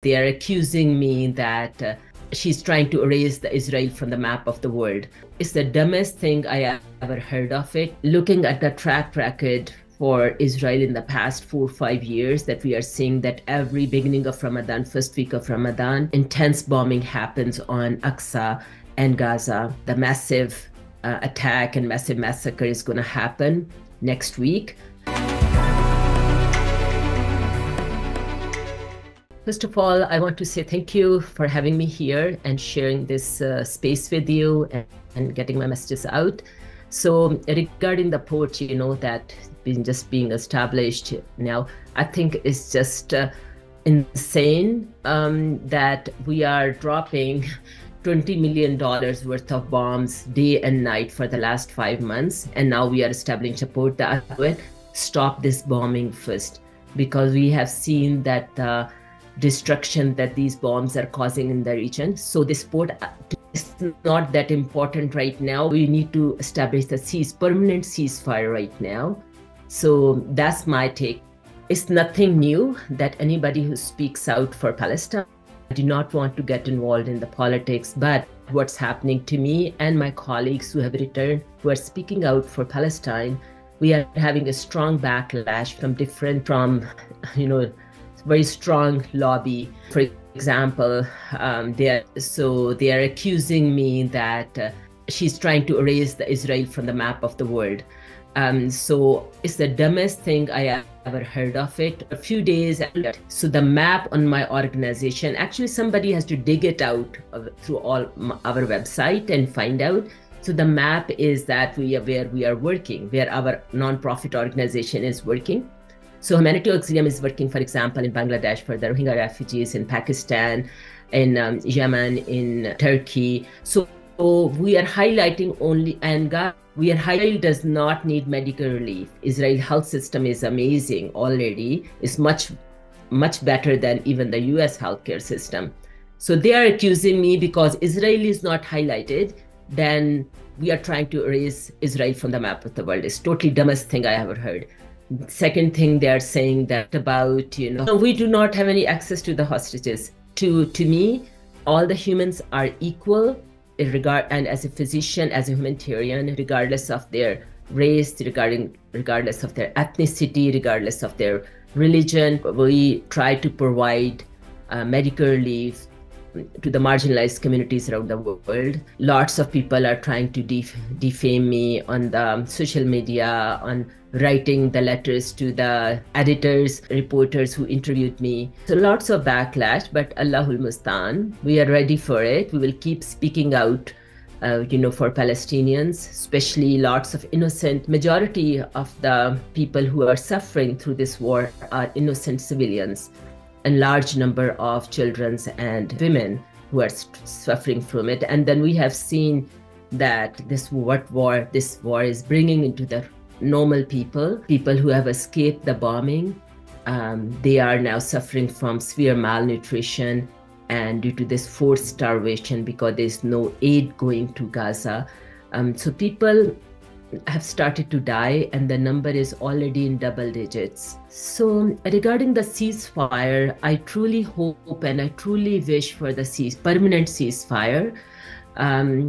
They are accusing me that she's trying to erase the Israel from the map of the world. It's the dumbest thing I ever heard of it. Looking at the track record for Israel in the past 4 or 5 years, that we are seeing that every beginning of Ramadan, first week of Ramadan, intense bombing happens on Aqsa and Gaza. The massive attack and massive massacre is going to happen next week. First of all, I want to say thank you for having me here and sharing this space with you and getting my messages out. So regarding the port, you know, that just being established now, I think it's just insane that we are dropping $20 million worth of bombs day and night for the last 5 months. And now we are establishing a port that will stop this bombing first, because we have seen that the destruction that these bombs are causing in the region. So this port is not that important right now. We need to establish the permanent ceasefire right now. So that's my take. It's nothing new that anybody who speaks out for Palestine. I do not want to get involved in the politics, but what's happening to me and my colleagues who have returned, who are speaking out for Palestine, we are having a strong backlash from very strong lobby. For example, they are accusing me that she's trying to erase the Israel from the map of the world. So it's the dumbest thing I ever heard of it. A few days after, so the map on my organization, actually somebody has to dig it out through our website and find out. So the map is that where we are working, where our nonprofit organization is working. So Humanitarian Auxilium is working, for example, in Bangladesh for the Rohingya refugees, in Pakistan, in Yemen, in Turkey. So we are highlighting only, and Israel does not need medical relief. Israel health system is amazing already. It's much better than even the US healthcare system. So they are accusing me because Israel is not highlighted, then we are trying to erase Israel from the map of the world. It's totally dumbest thing I ever heard. Second thing, they are saying that about, we do not have any access to the hostages. To me, all the humans are equal and as a physician, as a humanitarian, regardless of their race, regardless of their ethnicity, regardless of their religion. We try to provide medical relief to the marginalized communities around the world. Lots of people are trying to defame me on the social media, on writing the letters to the editors, reporters who interviewed me. So lots of backlash, but Allahul Mustan, we are ready for it. We will keep speaking out, for Palestinians, especially lots of majority of the people who are suffering through this war are innocent civilians, and large number of children and women who are suffering from it. And then we have seen that this war is bringing into the normal people who have escaped the bombing. They are now suffering from severe malnutrition and due to this forced starvation because there's no aid going to Gaza. So people have started to die, and the number is already in double digits. So regarding the ceasefire, I truly hope and I truly wish for the permanent ceasefire. Our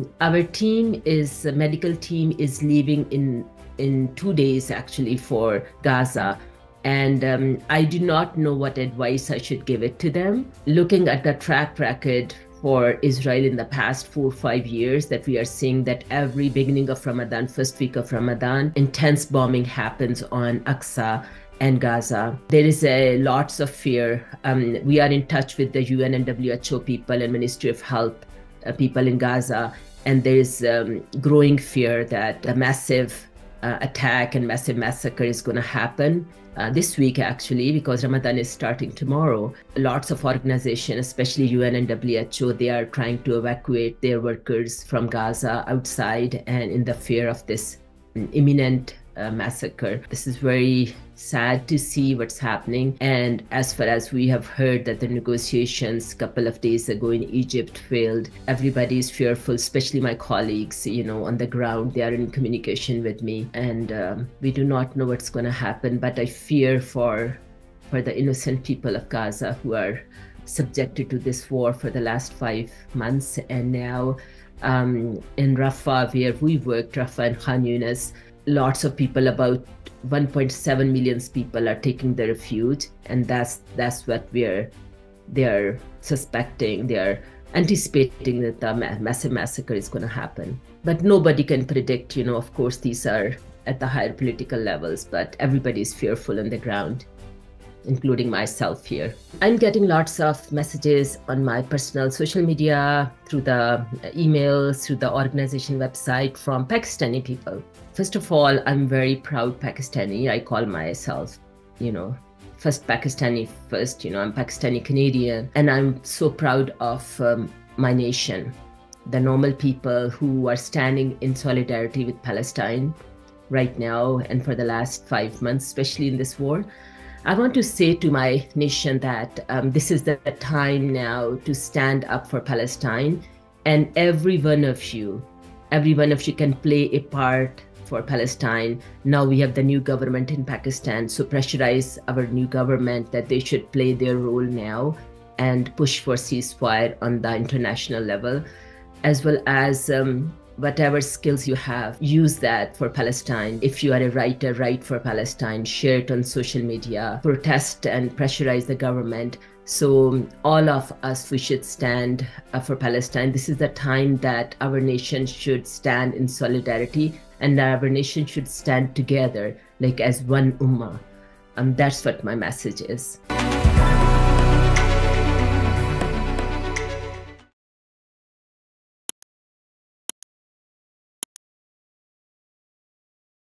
medical team is leaving in 2 days actually for Gaza. And I do not know what advice I should give it to them. Looking at the track record for Israel in the past 4 or 5 years, that we are seeing that every beginning of Ramadan, first week of Ramadan, intense bombing happens on Aqsa and Gaza. There is lots of fear. We are in touch with the UN and WHO people and Ministry of Health people in Gaza, and there is growing fear that a massive attack and massive massacre is going to happen this week actually, because Ramadan is starting tomorrow. Lots of organizations, especially UN and WHO, they are trying to evacuate their workers from Gaza outside and in the fear of this imminent massacre. This is very sad to see what's happening. And as far as we have heard that the negotiations a couple of days ago in Egypt failed, everybody is fearful, especially my colleagues, on the ground. They are in communication with me, and we do not know what's going to happen. But I fear for the innocent people of Gaza who are subjected to this war for the last 5 months. And now in Rafah, where we worked, Rafah and Khan Yunis, lots of people, about 1.7 million people, are taking the refuge. And that's what they're suspecting. They're anticipating that the massive massacre is going to happen. But nobody can predict, of course, these are at the higher political levels, but everybody is fearful on the ground, including myself here. I'm getting lots of messages on my personal social media, through the emails, through the organization website, from Pakistani people. First of all, I'm very proud Pakistani. I call myself, first Pakistani first, I'm Pakistani Canadian, and I'm so proud of my nation, the normal people who are standing in solidarity with Palestine right now and for the last 5 months, especially in this war. I want to say to my nation that this is the time now to stand up for Palestine, and every one of you can play a part for Palestine. Now we have the new government in Pakistan, so pressurize our new government that they should play their role now and push for ceasefire on the international level, as well as whatever skills you have, use that for Palestine. If you are a writer, write for Palestine, share it on social media, protest and pressurize the government. So all of us, we should stand for Palestine. This is the time that our nation should stand in solidarity, and our nation should stand together, like as one ummah. That's what my message is.